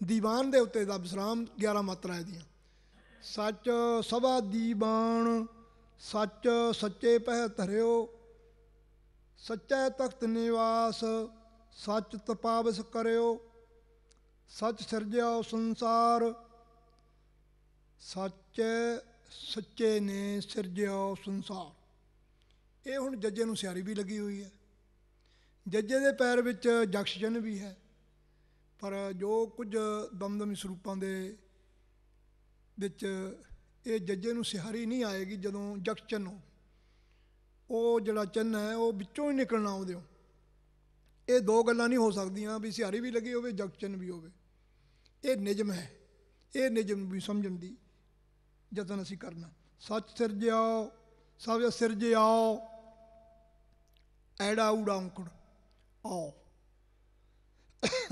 ਦੀਵਾਨ ਦੇ ਉੱਤੇ ਦਾ ਵਿਸਰਾਮ 11 ਮਾਤਰਾ ਇਹਦੀਆਂ। ਸੱਚ ਸਭਾ ਦੀਵਾਨ, ਸੱਚ ਸੱਚੇ ਪਹਿ ਧਰਿਓ, ਸੱਚੈ ਤਖਤ ਨਿਵਾਸ, ਸੱਚ ਤਪਾਵਸ ਕਰਿਓ, ਸੱਚ ਸਿਰਜਿਆ ਸੰਸਾਰ, ਸੱਚ ਸੱਚੇ ਨੇ ਸਿਰਜਿਆ ਸੰਸਾਰ। ਇਹ ਹੁਣ ਜੱਜੇ ਨੂੰ ਸਿਆਰੀ ਵੀ ਲੱਗੀ ਹੋਈ ਹੈ। ਜੱਜੇ ਦੇ ਪੈਰ ਵਿੱਚ ਜਕਸ਼ ਚਿੰਨ੍ਹ ਵੀ ਹੈ, ਪਰ ਜੋ ਕੁਝ ਦਮਦਮੀ ਸਰੂਪਾਂ ਦੇ ਵਿੱਚ ਇਹ ਜੱਜੇ ਨੂੰ ਸਿਹਾਰੀ ਨਹੀਂ ਆਏਗੀ ਜਦੋਂ ਜਕਸ਼ ਚਿੰਨ੍ਹ ਹੋ। ਉਹ ਜਿਹੜਾ ਚਿੰਨ੍ਹ ਹੈ ਉਹ ਵਿੱਚੋਂ ਹੀ ਨਿਕਲਣਾ ਉਹਦੇ। ਇਹ ਦੋ ਗੱਲਾਂ ਨਹੀਂ ਹੋ ਸਕਦੀਆਂ ਵੀ ਸਿਹਾਰੀ ਵੀ ਲੱਗੀ ਹੋਵੇ ਜਕਸ਼ ਚਿੰਨ੍ਹ ਵੀ ਹੋਵੇ। ਇਹ ਨਿਯਮ ਹੈ। ਇਹ ਨਿਯਮ ਵੀ ਸਮਝਣ ਦੀ ਯਤਨ ਅਸੀਂ ਕਰਨਾ। ਸੱਚ ਸਿਰਜਿਆਓ, ਸਭ ਸਿਰਜਿਆਓ, ਐੜਾ ਊੜਾ ਔਂਕੜ ਆਓ।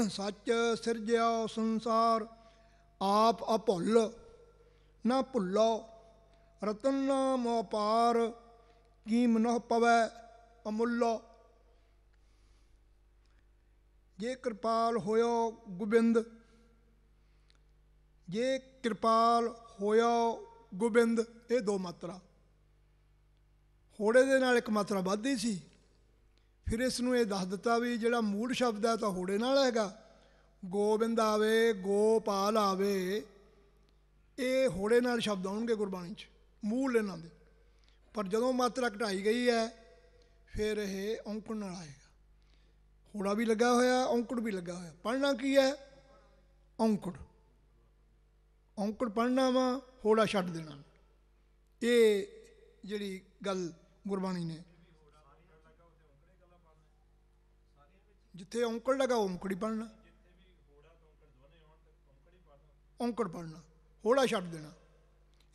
ਸੱਚ ਸਿਰਜਿਆਓ ਸੰਸਾਰ, ਆਪ ਅਭੁੱਲ ਨਾ ਭੁੱਲੋ, ਰਤਨ ਨਾਮ ਅਪਾਰ, ਕੀਮ ਨਹੁ ਪਵੈ ਅਮੁੱਲੋ। ਜੇ ਕਿਰਪਾਲ ਹੋਇਓ ਗੋਬਿੰਦ, ਜੇ ਕਿਰਪਾਲ ਹੋਇਓ ਗੋਬਿੰਦ, ਇਹ ਦੋ ਮਾਤਰਾ। ਹੋੜੇ ਦੇ ਨਾਲ ਇੱਕ ਮਾਤਰਾ ਵੱਧਦੀ ਸੀ। ਫਿਰ ਇਸ ਨੂੰ ਇਹ ਦੱਸ ਦਿੱਤਾ ਵੀ ਜਿਹੜਾ ਮੂਲ ਸ਼ਬਦ ਹੈ ਤਾਂ ਹੋੜੇ ਨਾਲ ਹੈਗਾ। ਗੋਬਿੰਦ ਆਵੇ, ਗੋਪਾਲ ਆਵੇ, ਇਹ ਹੋੜੇ ਨਾਲ ਸ਼ਬਦ ਆਉਣਗੇ ਗੁਰਬਾਣੀ 'ਚ ਮੂਲ ਇਹਨਾਂ ਦੇ। ਪਰ ਜਦੋਂ ਮਾਤਰਾ ਘਟਾਈ ਗਈ ਹੈ ਫਿਰ ਇਹ ਔਂਕੜ ਨਾਲ ਆਏਗਾ। ਹੋੜਾ ਵੀ ਲੱਗਾ ਹੋਇਆ, ਔਂਕੜ ਵੀ ਲੱਗਾ ਹੋਇਆ। ਪੜ੍ਹਨਾ ਕੀ ਹੈ? ਔਂਕੜ। ਔਂਕੜ ਪੜ੍ਹਨਾ ਵਾ, ਹੋੜਾ ਛੱਡ ਦੇਣਾ। ਇਹ ਜਿਹੜੀ ਗੱਲ ਗੁਰਬਾਣੀ ਨੇ, ਜਿੱਥੇ ਔਂਕੜ ਲੱਗਾ ਔਂਕੜ ਹੀ ਪੜ੍ਹਨਾ, ਔਂਕੜ ਪੜ੍ਹਨਾ, ਹੋੜਾ ਛੱਡ ਦੇਣਾ।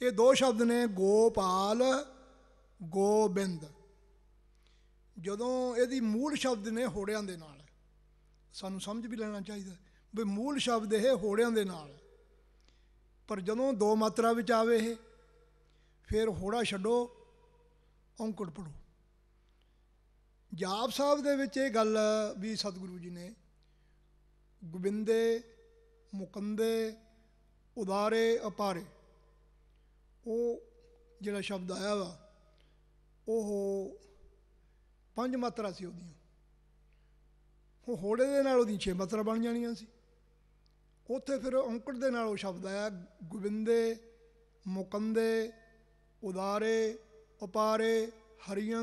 ਇਹ ਦੋ ਸ਼ਬਦ ਨੇ, ਗੋਪਾਲ ਗੋਬਿੰਦ। ਜਦੋਂ ਇਹਦੀ ਮੂਲ ਸ਼ਬਦ ਨੇ ਹੋੜਿਆਂ ਦੇ ਨਾਲ, ਸਾਨੂੰ ਸਮਝ ਵੀ ਲੈਣਾ ਚਾਹੀਦਾ ਵੀ ਮੂਲ ਸ਼ਬਦ ਇਹ ਹੋੜਿਆਂ ਦੇ ਨਾਲ। ਪਰ ਜਦੋਂ ਦੋ ਮਾਤਰਾ ਵਿੱਚ ਆਵੇ ਇਹ, ਫਿਰ ਹੋੜਾ ਛੱਡੋ, ਔਂਕੜ ਪੜ੍ਹੋ। ਜਾਪ ਸਾਹਿਬ ਦੇ ਵਿੱਚ ਇਹ ਗੱਲ ਵੀ ਸਤਿਗੁਰੂ ਜੀ ਨੇ ਗੋਬਿੰਦੇ, ਮੁਕੰਦੇ, ਉਦਾਰੇ, ਅਪਾਰੇ, ਉਹ ਜਿਹੜਾ ਸ਼ਬਦ ਆਇਆ ਵਾ ਉਹ 5 ਮਾਤਰਾ ਸੀ ਉਹਦੀਆਂ। ਉਹ ਹੋੜੇ ਦੇ ਨਾਲ ਉਹਦੀਆਂ 6 ਮਾਤਰਾ ਬਣ ਜਾਣੀਆਂ ਸੀ। ਉੱਥੇ ਫਿਰ ਔਂਕੜ ਦੇ ਨਾਲ ਉਹ ਸ਼ਬਦ ਆਇਆ ਗੋਬਿੰਦੇ, ਮੁਕੰਦੇ, ਉਦਾਰੇ, ਅਪਾਰੇ, ਹਰੀਆਂ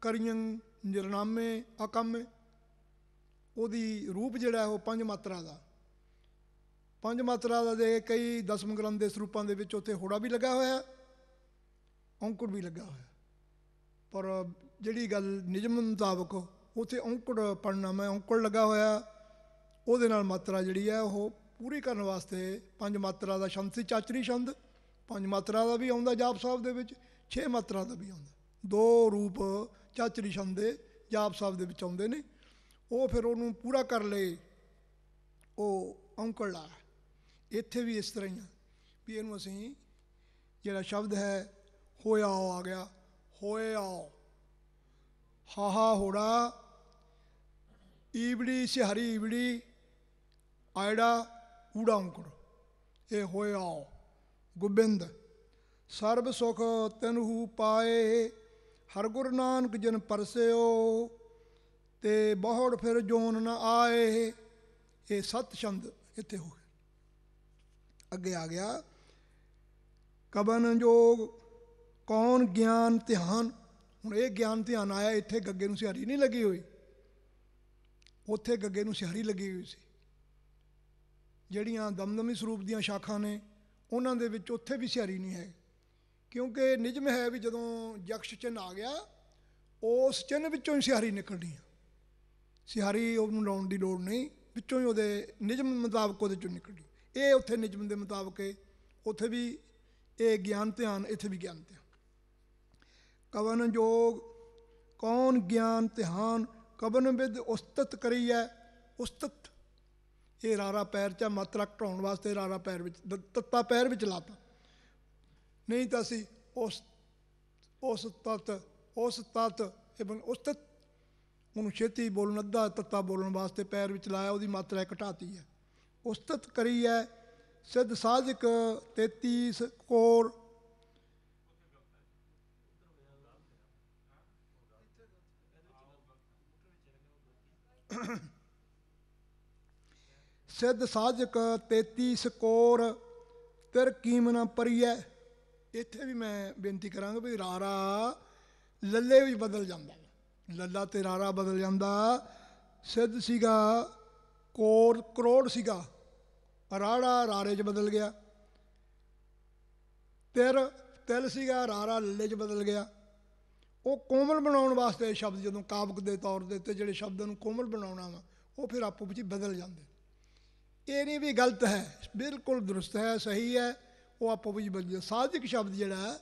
ਕਰੀਆਂ, ਨਿਰਨਾਮੇ, ਅਕਾਮੇ। ਉਹਦੀ ਰੂਪ ਜਿਹੜਾ ਉਹ 5 ਮਾਤਰਾ ਦਾ। 5 ਮਾਤਰਾ ਦਾ ਦੇ ਕਈ ਦਸਮ ਗ੍ਰੰਥ ਦੇ ਸਰੂਪਾਂ ਦੇ ਵਿੱਚ ਉੱਥੇ ਹੋੜਾ ਵੀ ਲੱਗਾ ਹੋਇਆ, ਔਂਕੜ ਵੀ ਲੱਗਾ ਹੋਇਆ। ਪਰ ਜਿਹੜੀ ਗੱਲ ਨਿਯਮ ਮੁਤਾਬਕ ਉੱਥੇ ਔਂਕੜ ਪੜ੍ਹਨਾ, ਮੈਂ ਔਂਕੜ ਲੱਗਾ ਹੋਇਆ, ਉਹਦੇ ਨਾਲ ਮਾਤਰਾ ਜਿਹੜੀ ਹੈ ਉਹ ਪੂਰੀ ਕਰਨ ਵਾਸਤੇ 5 ਮਾਤਰਾ ਦਾ ਛੰਦ ਸੀ। ਚਾਚਰੀ ਛੰਦ 5 ਮਾਤਰਾ ਦਾ ਵੀ ਆਉਂਦਾ ਜਾਪ ਸਾਹਿਬ ਦੇ ਵਿੱਚ, 6 ਮਾਤਰਾ ਦਾ ਵੀ ਆਉਂਦਾ। ਦੋ ਰੂਪ ਚਾਚਰੀ ਛੰਦ ਦੇ ਜਾਪ ਸਾਹਿਬ ਦੇ ਵਿੱਚ ਆਉਂਦੇ ਨੇ। ਉਹ ਫਿਰ ਉਹਨੂੰ ਪੂਰਾ ਕਰ ਲਏ, ਉਹ ਔਂਕੜ ਲਾ। ਇੱਥੇ ਵੀ ਇਸ ਤਰ੍ਹਾਂ ਹੀ ਆ ਵੀ ਇਹਨੂੰ ਅਸੀਂ ਜਿਹੜਾ ਸ਼ਬਦ ਹੈ ਹੋਇਆ ਆ ਗਿਆ, ਹੋਇਆ, ਹਾਹਾ ਹੋੜਾ, ਈਵੜੀ ਸਿਹਾਰੀ ਈਵੜੀ, ਆਇੜਾ ਊੜਾ ਔਂਕੜ, ਇਹ ਹੋਇਆ ਗੋਬਿੰਦ। ਸਰਬ ਸੁਖ ਤੈਨਹੂ ਪਾਏ, ਹਰ ਗੁਰੂ ਨਾਨਕ ਜਿਨ ਪਰਸਿਓ, ਤੇ ਬਹੁੜ ਫਿਰ ਜੋਨ ਨ ਆਏ। ਇਹ 7 ਛੰਦ ਇੱਥੇ ਹੋ ਗਏ। ਅੱਗੇ ਆ ਗਿਆ ਕਬਨ ਜੋਗ ਕੌਣ ਗਿਆਨ ਧਿਆਨ। ਹੁਣ ਇਹ ਗਿਆਨ ਧਿਆਨ ਆਇਆ, ਇੱਥੇ ਗੱਗੇ ਨੂੰ ਸਿਹਾਰੀ ਨਹੀਂ ਲੱਗੀ ਹੋਈ, ਉੱਥੇ ਗੱਗੇ ਨੂੰ ਸਿਹਾਰੀ ਲੱਗੀ ਹੋਈ ਸੀ। ਜਿਹੜੀਆਂ ਦਮਦਮੀ ਸਰੂਪ ਦੀਆਂ ਸ਼ਾਖਾ ਨੇ ਉਹਨਾਂ ਦੇ ਵਿੱਚ ਉੱਥੇ ਵੀ ਸਿਹਾਰੀ ਨਹੀਂ ਹੈ, ਕਿਉਂਕਿ ਨਿਯਮ ਹੈ ਵੀ ਜਦੋਂ ਯਕਸ਼ ਚਿੰਨ੍ਹ ਆ ਗਿਆ ਉਸ ਚਿੰਨ੍ਹ ਵਿੱਚੋਂ ਹੀ ਸਿਹਾਰੀ ਨਿਕਲਣੀ ਆ। ਸਿਹਾਰੀ ਉਹਨੂੰ ਲਾਉਣ ਦੀ ਲੋੜ ਨਹੀਂ, ਵਿੱਚੋਂ ਹੀ ਉਹਦੇ ਨਿਯਮ ਮੁਤਾਬਕ ਉਹਦੇ 'ਚੋਂ ਨਿਕਲਣੀ। ਇਹ ਉੱਥੇ ਨਿਯਮ ਦੇ ਮੁਤਾਬਕ ਉੱਥੇ ਵੀ ਇਹ ਗਿਆਨ ਧਿਆਨ, ਇੱਥੇ ਵੀ ਗਿਆਨ ਧਿਆਨ। ਕਵਨ ਜੋਗ ਕੌਣ ਗਿਆਨ ਧਿਆਨ, ਕਵਨ ਵਿਦ ਉਸਤਤ ਕਰੀ ਹੈ। ਉਸਤਤ ਇਹ ਰਾਰਾ ਪੈਰ 'ਚ ਮਾਤਰਾ ਘਟਾਉਣ ਵਾਸਤੇ ਰਾਰਾ ਪੈਰ ਵਿੱਚ, ਤੱਤਾ ਪੈਰ ਵਿੱਚ ਲਾਤਾ, ਨਹੀਂ ਤਾਂ ਅਸੀਂ ਉਸ ਤਤ ଏବଂ ਉਸਤਤ ਉਹਨੂੰ ਛੇਤੀ ਬੋਲਣ, ਅੱਧਾ ਤੱਤਾ ਬੋਲਣ ਵਾਸਤੇ ਪੈਰ ਵਿੱਚ ਲਾਇਆ, ਉਹਦੀ ਮਾਤਰਾ ਘਟਾਤੀ ਹੈ। ਉਸਤਤ ਕਰੀ ਹੈ। ਸਿੱਧ ਸਾਧਕ 33 ਕੋਰ। ਸਿੱਧ ਸਾਧਕ 33 ਕੋਰ ਤਿਰ ਕੀਮ ਨਾ ਪਰੀਐ। ਇੱਥੇ ਵੀ ਮੈਂ ਬੇਨਤੀ ਕਰਾਂਗਾ ਵੀ ਰਾਰਾ ਲੱਲੇ ਵਿੱਚ ਬਦਲ ਜਾਂਦਾ, ਲੱਲਾ ਤੇ ਰਾਰਾ ਬਦਲ ਜਾਂਦਾ। ਸਿੱਧ ਸੀਗਾ ਕੋਰ ਕਰੋੜ ਸੀਗਾ, ਰਾੜਾ ਰਾਰੇ 'ਚ ਬਦਲ ਗਿਆ। ਤਿਲ ਸੀਗਾ, ਰਾਰਾ ਲੱਲੇ 'ਚ ਬਦਲ ਗਿਆ। ਉਹ ਕੋਮਲ ਬਣਾਉਣ ਵਾਸਤੇ ਸ਼ਬਦ ਜਦੋਂ ਕਾਵਕ ਦੇ ਤੌਰ ਦੇ ਉੱਤੇ ਜਿਹੜੇ ਸ਼ਬਦਾਂ ਨੂੰ ਕੋਮਲ ਬਣਾਉਣਾ ਵਾ ਉਹ ਫਿਰ ਆਪੋ ਵਿੱਚ ਬਦਲ ਜਾਂਦੇ। ਇਹ ਨਹੀਂ ਵੀ ਗਲਤ ਹੈ, ਬਿਲਕੁਲ ਦਰੁਸਤ ਹੈ, ਸਹੀ ਹੈ, ਉਹ ਆਪੋ ਵਿੱਚ ਬਦਲ। ਸਾਧਕ ਸ਼ਬਦ ਜਿਹੜਾ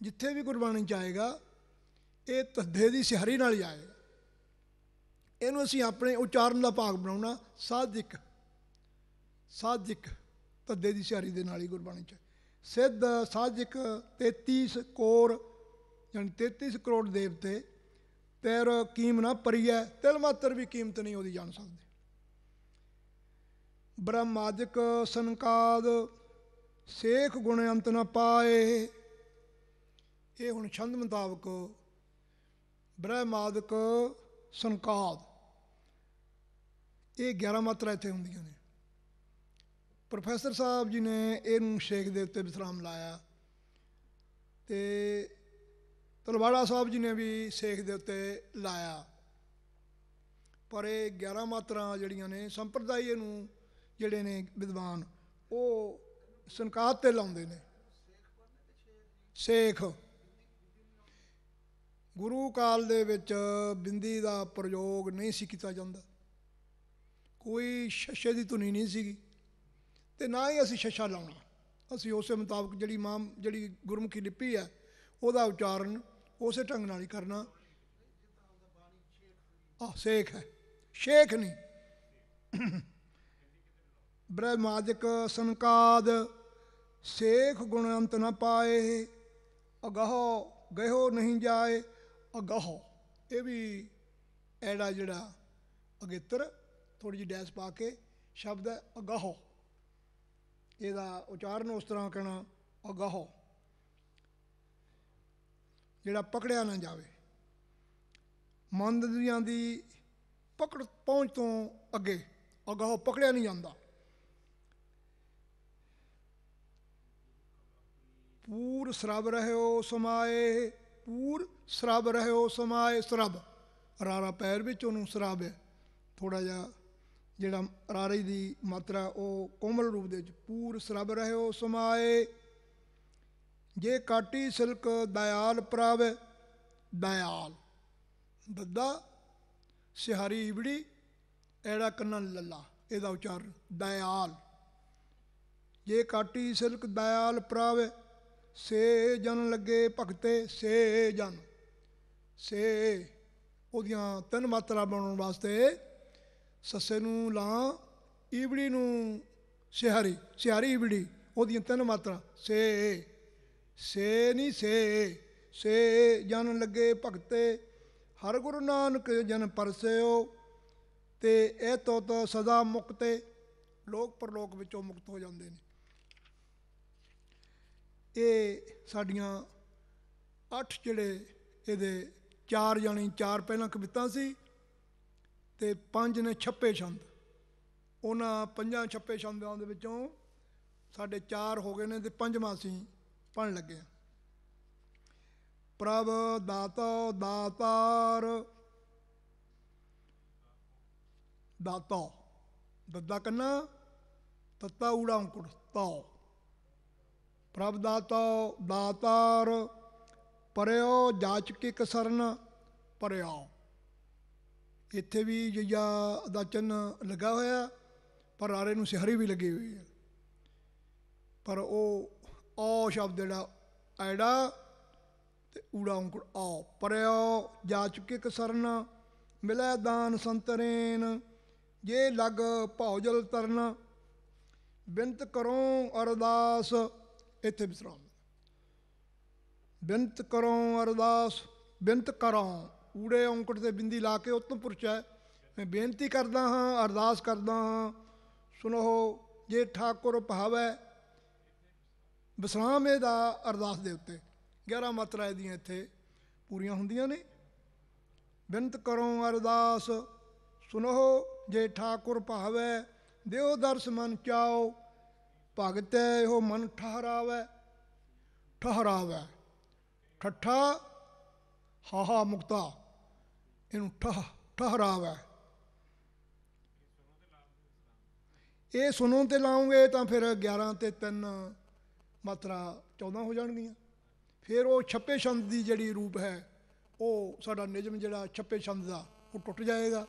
ਜਿੱਥੇ ਵੀ ਗੁਰਬਾਣੀ 'ਚ ਆਏਗਾ ਇਹ ਧੱਦੇ ਦੀ ਸਿਹਾਰੀ ਨਾਲ ਹੀ ਆਏਗਾ। ਇਹਨੂੰ ਅਸੀਂ ਆਪਣੇ ਉਚਾਰਨ ਦਾ ਭਾਗ ਬਣਾਉਣਾ। ਸਾਧਕ ਸਾਧਕ ਧੱਦੇ ਦੀ ਸਿਹਾਰੀ ਦੇ ਨਾਲ ਹੀ ਗੁਰਬਾਣੀ 'ਚ। ਸਿੱਧ ਸਾਧਕ 33 ਕੋਰ ਯਾਨੀ 33 ਕਰੋੜ ਦੇਵਤੇ। ਤੇਰ ਕੀਮ ਨਾ ਪਰੀਐ, ਤਿਲ ਮਾਤਰ ਵੀ ਕੀਮਤ ਨਹੀਂ ਉਹਦੀ ਜਾਣ ਸਕਦੇ। ਬ੍ਰਹਮਾਦਿਕ ਸੰਕਾਦ ਸੇਖ ਗੁਣ ਅੰਤ ਨਾ ਪਾਏ। ਇਹ ਹੁਣ ਛੰਦ ਮੁਤਾਬਕ ਬ੍ਰਹਮਾਦਿਕ ਸੰਕਾਦ ਇਹ 11 ਮਾਤਰਾ ਇੱਥੇ ਹੁੰਦੀਆਂ ਨੇ। ਪ੍ਰੋਫੈਸਰ ਸਾਹਿਬ ਜੀ ਨੇ ਇਹਨੂੰ ਸ਼ੇਖ ਦੇ ਉੱਤੇ ਵਿਸਰਾਮ ਲਾਇਆ ਅਤੇ ਤਲਵਾੜਾ ਸਾਹਿਬ ਜੀ ਨੇ ਵੀ ਸੇਖ ਦੇ ਉੱਤੇ ਲਾਇਆ। ਪਰ ਇਹ 11 ਮਾਤਰਾ ਜਿਹੜੀਆਂ ਨੇ ਸੰਪਰਦਾਇ ਇਹਨੂੰ ਜਿਹੜੇ ਨੇ ਵਿਦਵਾਨ ਉਹ ਸੰਕਾਤ 'ਤੇ ਲਾਉਂਦੇ ਨੇ। ਸੇਖ ਗੁਰੂ ਕਾਲ ਦੇ ਵਿੱਚ ਬਿੰਦੀ ਦਾ ਪ੍ਰਯੋਗ ਨਹੀਂ ਸੀ ਕੀਤਾ ਜਾਂਦਾ, ਕੋਈ ਸ਼ਸ਼ੇ ਦੀ ਧੁਨੀ ਨਹੀਂ ਸੀਗੀ ਅਤੇ ਨਾ ਹੀ ਅਸੀਂ ਸ਼ਸ਼ਾ ਲਾਉਣਾ। ਅਸੀਂ ਉਸੇ ਮੁਤਾਬਕ ਜਿਹੜੀ ਗੁਰਮੁਖੀ ਲਿਪੀ ਹੈ ਉਹਦਾ ਉਚਾਰਨ ਉਸੇ ਢੰਗ ਨਾਲ ਹੀ ਕਰਨਾ। ਸੇਖ ਹੈ, ਸ਼ੇਖ ਨਹੀਂ। ਬ੍ਰਹਮਾਦਿਕ ਸੰਕਾਦ ਸੇਖ ਗੁਣ ਅੰਤ ਨਾ ਪਾਏ। ਅਗਾਹੋ ਗਹਿਓ ਨਹੀਂ ਜਾਏ। ਅਗਾਹੋ ਇਹ ਵੀ ਐੜਾ ਜਿਹੜਾ ਅਗੇਤਰ ਥੋੜ੍ਹੀ ਜਿਹੀ ਡੈਸ ਪਾ ਕੇ ਸ਼ਬਦ ਹੈ ਅਗਾਹੋ। ਇਹਦਾ ਉਚਾਰਨ ਉਸ ਤਰ੍ਹਾਂ ਕਹਿਣਾ ਅਗਾਹੋ, ਜਿਹੜਾ ਪਕੜਿਆ ਨਾ ਜਾਵੇ। ਮੰਦਿਆਂ ਦੀ ਪਕੜ ਪਹੁੰਚ ਤੋਂ ਅੱਗੇ ਅਗਾਹੋ ਪਕੜਿਆ ਨਹੀਂ ਜਾਂਦਾ। ਪੂਰ ਸਰਬ ਰਹਿਓ ਸਮਾਏ। ਪੂਰ ਸਰਬ ਰਹਿਓ ਸਮਾਏ। ਸਰਬ ਰਾਰਾ ਪੈਰ ਵਿੱਚ ਉਹਨੂੰ ਸਰਬ ਹੈ, ਥੋੜ੍ਹਾ ਜਿਹਾ ਜਿਹੜਾ ਰਾਰੇ ਦੀ ਮਾਤਰਾ ਉਹ ਕੋਮਲ ਰੂਪ ਦੇ ਵਿੱਚ। ਪੂਰ ਸਰਬ ਰਹਿਓ ਸਮਾਏ। ਜੇ ਕਾਟੀ ਸਿਲਕ ਦਇਆਲ ਪ੍ਰਭ। ਦਇਆਲ ਦੱਦਾ ਸਿਹਾਰੀ ਇਬੜੀ ਐੜਾ ਕੰਨਾਂ ਲੱਲਾ, ਇਹਦਾ ਉਚਾਰਨ ਦਇਆਲ। ਜੇ ਕਾਟੀ ਸਿਲਕ ਦਇਆਲ ਪ੍ਰਭ। ਸੇ ਜਨ ਲੱਗੇ ਭਗਤੇ। ਸੇ ਜਨ ਸੇ ਉਹਦੀਆਂ 3 ਮਾਤਰਾ ਬਣਾਉਣ ਵਾਸਤੇ ਸੱਸੇ ਨੂੰ ਲਾਂ, ਈਬੜੀ ਨੂੰ ਸਿਹਾਰੀ, ਸਿਹਾਰੀ ਈਬੜੀ ਉਹਦੀਆਂ 3 ਮਾਤਰਾ। ਸੇ ਸੇ ਨਹੀਂ ਸੇ। ਸੇ ਜਨ ਲੱਗੇ ਭਗਤੇ। ਹਰ ਗੁਰੂ ਨਾਨਕ ਜਨ ਪਰਸਿਓ। ਅਤੇ ਇਹ ਤੋਂ ਸਦਾ ਮੁਕਤੇ, ਲੋਕ ਪਰਲੋਕ ਵਿੱਚੋਂ ਮੁਕਤ ਹੋ ਜਾਂਦੇ ਨੇ। ਇਹ ਸਾਡੀਆਂ 8 ਜਿਹੜੇ ਇਹਦੇ 4 ਜਾਣੀ 4 ਪਹਿਲਾਂ ਕਵਿਤਾ ਸੀ ਅਤੇ 5 ਨੇ ਛੱਪੇ ਛੰਦ। ਉਹਨਾਂ 5 ਛੱਪੇ ਛੰਦਾਂ ਦੇ ਵਿੱਚੋਂ ਸਾਡੇ 4 ਹੋ ਗਏ ਨੇ ਅਤੇ 5ਵਾਂ ਅਸੀਂ ਪੜ੍ਹਨ ਲੱਗੇ ਹਾਂ। ਪ੍ਰਭ ਦਾਤਾ ਦਾਤਾਰ। ਦਾਤਾ ਦੱਦਾ ਕੰਨਾ ਤੱਤਾ ਊੜਾ ਔਂਕੜ ਤਾਓ। ਪ੍ਰਭ ਦਾਤਾ ਦਾਤਾਰ। ਪਰਿਓ ਜਾਚਕ ਇਕ ਸਰਨ। ਪਰਿਓ ਇੱਥੇ ਵੀ ਜਈਆ ਦਾ ਚਿੰਨ੍ਹ ਲੱਗਾ ਹੋਇਆ, ਪਰ ਰਾਰੇ ਨੂੰ ਸਿਹਾਰੀ ਵੀ ਲੱਗੀ ਹੋਈ ਹੈ। ਪਰ ਉਹ ਔ ਸ਼ਬਦ ਜਿਹੜਾ ਐੜਾ ਅਤੇ ਊੜਾ ਔਂਕੜ ਔ। ਪਰਿਓ ਜਾਚਕ ਇਕ ਸਰਨ। ਮਿਲੈ ਦਾਨ ਸੰਤਰੇਨ। ਜੇ ਲੱਗ ਭੌਜਲ ਤਰਨ। ਬਿਨਤ ਕਰੋ ਅਰਦਾਸ। ਇੱਥੇ ਵਿਸਰਾਮ। ਬਿਨਤ ਕਰੋ ਅਰਦਾਸ। ਬਿਨਤ ਕਰੋ ਊੜੇ ਔਂਕੜ 'ਤੇ ਬਿੰਦੀ ਲਾ ਕੇ ਉਤਮ ਪੁਰਸ਼ ਹੈ। ਮੈਂ ਬੇਨਤੀ ਕਰਦਾ ਹਾਂ, ਅਰਦਾਸ ਕਰਦਾ ਹਾਂ ਸੁਨੋ ਜੇ ਠਾਕੁਰ ਭਾਵੈ। ਵਿਸਰਾਮ ਇਹਦਾ ਅਰਦਾਸ ਦੇ ਉੱਤੇ 11 ਮਾਤਰਾ ਇਹਦੀਆਂ ਇੱਥੇ ਪੂਰੀਆਂ ਹੁੰਦੀਆਂ ਨੇ। ਬਿਨਤ ਕਰੋ ਅਰਦਾਸ ਸੁਨੋ ਜੇ ਠਾਕੁਰ ਭਾਵੈ। ਦਿਓ ਦਰਸ ਮਨ ਚਾਓ ਭਗਤੈ ਇਹੋ ਮਨ ਠਹਰਾਵੈ। ਠਹਰਾਵੈ ਠੱਠਾ ਹਾਹਾ ਮੁਕਤਾ, ਇਹਨੂੰ ਠਹਰਾਵੈ। ਇਹ ਸੁਣੋ ਤੇ ਲਾਉਂਗੇ ਤਾਂ ਫਿਰ 11 ਤੇ 3 ਮਾਤਰਾ 14 ਹੋ ਜਾਣਗੀਆਂ। ਫਿਰ ਉਹ ਛੱਪੇ ਛੰਦ ਦੀ ਜਿਹੜੀ ਰੂਪ ਹੈ, ਉਹ ਸਾਡਾ ਨਿਯਮ ਜਿਹੜਾ ਛੱਪੇ ਛੰਦ ਦਾ ਉਹ ਟੁੱਟ ਜਾਏਗਾ।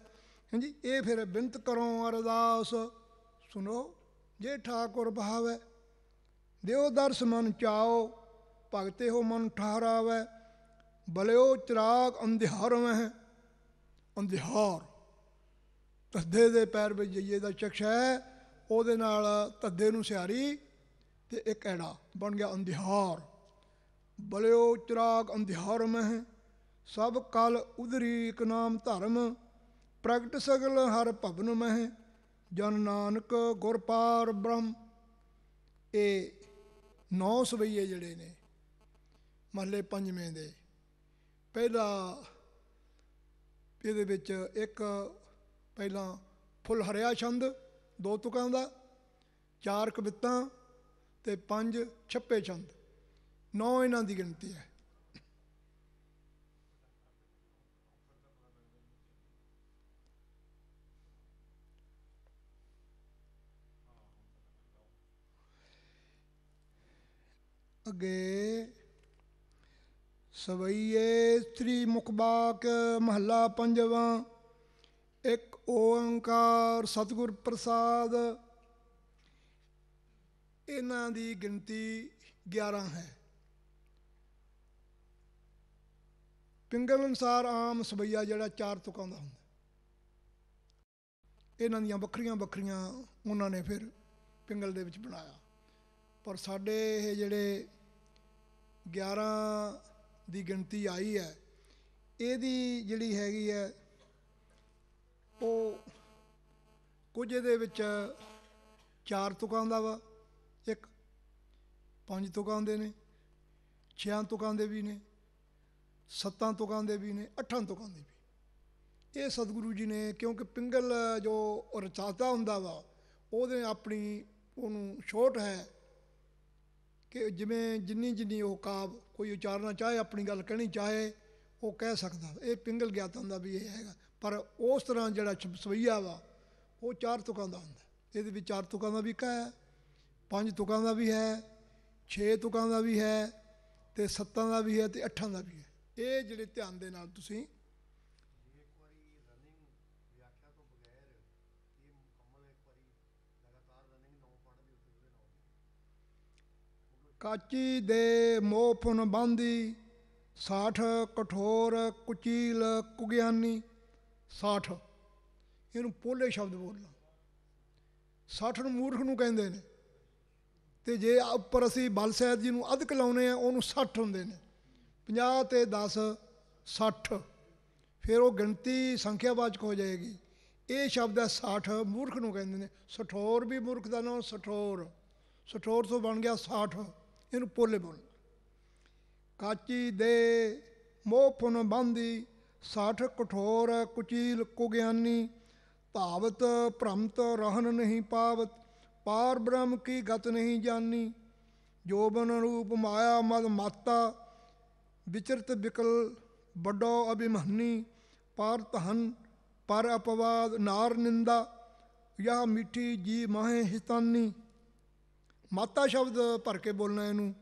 ਹਾਂਜੀ, ਇਹ ਫਿਰ ਬਿਨਤ ਕਰੋ ਅਰਦਾਸ ਸੁਣੋ ਜੇ ਠਾਕੁਰ ਭਾਵੈ। ਦਿਓ ਦਰਸ ਮਨ ਚਾਓ ਭਗਤੇ ਹੋ ਮਨ ਠਹਰਾਵੈ। ਬਲਿਓ ਚਿਰਾਗ ਅੰਧਿਆਰ ਮਹਿ। ਅੰਧਿਆਰ ਧੱਦੇ ਦੇ ਪੈਰ ਵਿੱਚ ਜਈਏ ਦਾ ਚਕਸ਼ ਹੈ, ਉਹਦੇ ਨਾਲ ਧੱਦੇ ਨੂੰ ਸਿਹਾਰੀ ਤੇ ਇੱਕ ਐੜਾ ਬਣ ਗਿਆ ਅੰਧਿਆਰ। ਬਲਿਓ ਚਿਰਾਗ ਅੰਧਿਆਰ ਮਹਿ ਸਭ ਕਲ ਉਧਰੀ ਇਕ ਨਾਮ ਧਰਮ। ਪ੍ਰਗਟ ਸਗਲ ਹਰ ਭਵਨ ਮਹਿ ਜਨ ਨਾਨਕ ਗੁਰ ਪਾਰ ਬ੍ਰਹਮ। ਇਹ 9 ਸਵਈਏ ਜਿਹੜੇ ਨੇ ਮਹੱਲੇ ਪੰਜਵੇਂ ਦੇ। ਪਹਿਲਾ ਇਹਦੇ ਵਿੱਚ ਇੱਕ ਪਹਿਲਾਂ ਫੁੱਲ ਹਰਿਆ ਛੰਦ 2 ਤੁਕਾਂ ਦਾ, 4 ਕਵਿੱਤਾਂ ਤੇ 5 ਛੱਪੇ ਛੰਦ। 9 ਇਹਨਾਂ ਦੀ ਗਿਣਤੀ ਹੈ। ਅੱਗੇ ਸਵਈਏ ਸ੍ਰੀ ਮੁਖਬਾਕ ਮਹੱਲਾ ਪੰਜਵਾਂ। ਇੱਕ ਓੰਕਾਰ ਸਤਿਗੁਰ ਪ੍ਰਸਾਦ। ਇਹਨਾਂ ਦੀ ਗਿਣਤੀ 11 ਹੈ। ਪਿੰਗਲ ਅਨੁਸਾਰ ਆਮ ਸਵਈਆ ਜਿਹੜਾ 4 ਤੁਕਾਂ ਦਾ ਹੁੰਦਾ। ਇਹਨਾਂ ਦੀਆਂ ਵੱਖਰੀਆਂ ਵੱਖਰੀਆਂ ਉਹਨਾਂ ਨੇ ਫਿਰ ਪਿੰਗਲ ਦੇ ਵਿੱਚ ਬਣਾਇਆ। ਪਰ ਸਾਡੇ ਇਹ ਜਿਹੜੇ 11 ਦੀ ਗਿਣਤੀ ਆਈ ਹੈ, ਇਹਦੀ ਜਿਹੜੀ ਹੈਗੀ ਹੈ ਉਹ ਕੁਝ ਇਹਦੇ ਵਿੱਚ 4 ਤੁਕਾਂ ਦਾ ਵਾ, ਇੱਕ 5 ਤੁਕਾਂ ਦੇ ਨੇ, 6 ਤੁਕਾਂ ਦੇ ਵੀ ਨੇ, 7 ਤੁਕਾਂ ਦੇ ਵੀ ਨੇ, 8 ਤੁਕਾਂ ਦੇ ਵੀ। ਇਹ ਸਤਿਗੁਰੂ ਜੀ ਨੇ, ਕਿਉਂਕਿ ਪਿੰਗਲ ਜੋ ਰਚਾਤਾ ਹੁੰਦਾ ਵਾ ਉਹਦੇ ਆਪਣੀ ਉਹਨੂੰ ਛੋਟ ਹੈ ਕਿ ਜਿਵੇਂ ਜਿੰਨੀ ਉਹ ਕਾਵ ਕੋਈ ਉਚਾਰਨਾ ਚਾਹੇ, ਆਪਣੀ ਗੱਲ ਕਹਿਣੀ ਚਾਹੇ, ਉਹ ਕਹਿ ਸਕਦਾ। ਇਹ ਪਿੰਗਲ ਗਿਆਤ ਹੁੰਦਾ ਵੀ ਇਹ ਹੈਗਾ। ਪਰ ਉਸ ਤਰ੍ਹਾਂ ਜਿਹੜਾ ਸਵਈਆ ਵਾ ਉਹ 4 ਤੁਕਾਂ ਦਾ ਹੁੰਦਾ। ਇਹਦੇ ਵਿੱਚ 4 ਤੁਕਾਂ ਦਾ ਵੀ ਹੈ, 5 ਤੁਕਾਂ ਦਾ ਵੀ ਹੈ, 6 ਤੁਕਾਂ ਦਾ ਵੀ ਹੈ, ਤੇ 7 ਦਾ ਵੀ ਹੈ, ਤੇ 8 ਦਾ ਵੀ ਹੈ। ਇਹ ਜਿਹੜੇ ਧਿਆਨ ਦੇ ਨਾਲ ਤੁਸੀਂ ਕਾਚੀ ਦੇ ਮੋਹ ਫੁਨ ਬਾਂਦੀ 60 ਕਠੋਰ ਕੁਚੀਲ ਕੁਗਿਆਨੀ। 60 ਇਹਨੂੰ ਪੋਲੇ ਸ਼ਬਦ ਬੋਲਣਾ। 60 ਨੂੰ ਮੂਰਖ ਨੂੰ ਕਹਿੰਦੇ ਨੇ, ਤੇ ਜੇ ਉੱਪਰ ਅਸੀਂ ਬਲ ਸਹਿਤ ਜੀ ਨੂੰ ਅਧਿਕ ਲਾਉਨੇ ਆ ਉਹਨੂੰ 60 ਹੁੰਦੇ ਨੇ। 50 ਤੇ 10 60, ਫਿਰ ਉਹ ਗਿਣਤੀ ਸੰਖਿਆਵਾਚਕ ਹੋ ਜਾਏਗੀ। ਇਹ ਸ਼ਬਦ ਹੈ 60, ਮੂਰਖ ਨੂੰ ਕਹਿੰਦੇ ਨੇ। ਸਠੋਰ ਵੀ ਮੂਰਖ ਦਾ ਨਾਮ ਸਠੋਰ, ਸਠੋਰ ਤੋਂ ਬਣ ਗਿਆ 60। ਇਹਨੂੰ ਪੋਲੇ ਬੋਲਣਾ। ਕਾਚੀ ਦੇ ਮੋਹ ਫੁਨ ਬਾਂਦੀ 60 ਕਠੋਰ ਕੁਚੀਲ ਕੁਗਿਆਨੀ। ਧਾਵਤ ਭ੍ਰਮਤ ਰਹਿਨ ਨਹੀਂ ਪਾਵਤ ਪਾਰ ਬ੍ਰਹਮ ਕੀ ਗਤ ਨਹੀਂ ਜਾਨੀ। ਜੋਬਨ ਰੂਪ ਮਾਇਆ ਮਦ ਮਾਤਾ ਵਿਚਰਤ ਵਿਕਲ ਵੱਡੋ ਅਭਿਮਾਨੀ। ਪਰ ਧਨ ਪਰ ਅਪਵਾਦ ਨਾਰ ਨਿੰਦਾ ਯਹ ਮਿੱਠੀ ਜੀ ਮਾਹੇ ਹਿਤਾਨੀ। ਮਾਤਾ ਸ਼ਬਦ ਭਰ ਕੇ ਬੋਲਣਾ ਇਹਨੂੰ।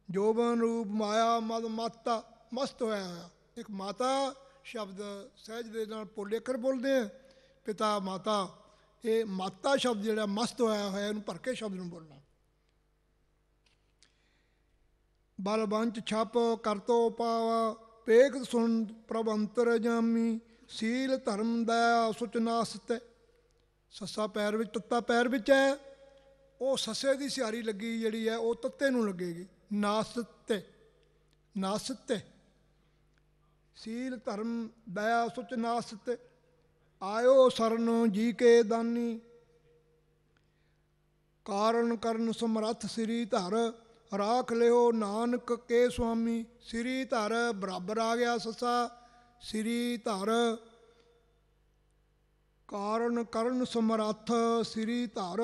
ਜੋਬਨ ਰੂਪ ਮਾਇਆ ਮਦ ਮਾਤਾ, ਮਸਤ ਹੋਇਆ ਹੋਇਆ। ਇੱਕ ਮਾਤਾ ਸ਼ਬਦ ਸਹਿਜ ਦੇ ਨਾਲ ਪੋਲੇ ਅੱਖਰ ਬੋਲਦੇ ਆ, ਪਿਤਾ ਮਾਤਾ। ਇਹ ਮਾਤਾ ਸ਼ਬਦ ਜਿਹੜਾ ਮਸਤ ਹੋਇਆ ਹੋਇਆ, ਇਹਨੂੰ ਭਰ ਕੇ ਸ਼ਬਦ ਨੂੰ ਬੋਲਣਾ। ਬਲ ਬੰਚ ਛਪ ਕਰਤੋ ਪਾਵਾ ਪੇਖ ਸੁਣ ਪ੍ਰਭ ਅੰਤਰ ਜਾਮੀ। ਸੀਲ ਧਰਮ ਦਇਆ ਸੁਚ ਨਾਸਤੈ। ਸੱਸਾ ਪੈਰ ਵਿੱਚ, ਤੱਤਾ ਪੈਰ ਵਿੱਚ ਹੈ, ਉਹ ਸੱਸੇ ਦੀ ਸਿਹਾਰੀ ਲੱਗੀ ਜਿਹੜੀ ਹੈ ਉਹ ਤੱਤੇ ਨੂੰ ਲੱਗੇਗੀ। ਨਾਸਤੇ, ਨਾਸਤੇ। ਸੀਲ ਧਰਮ ਦਇਆ ਸੁਚ ਨਾਸਤੇ। ਆਇਓ ਸਰਨ ਜੀ ਕੇ ਦਾਨੀ। ਕਾਰਨ ਕਰਨ ਸਮਰੱਥ ਸ੍ਰੀ ਧਰ, ਰਾਖ ਲਿਓ ਨਾਨਕ ਕੇ ਸੁਆਮੀ। ਸ੍ਰੀ ਧਰ ਬਰਾਬਰ ਆ ਗਿਆ ਸੱਸਾ, ਸ੍ਰੀ ਧਰ। ਕਾਰਨ ਕਰਨ ਸਮਰੱਥ ਸ੍ਰੀ ਧਰ,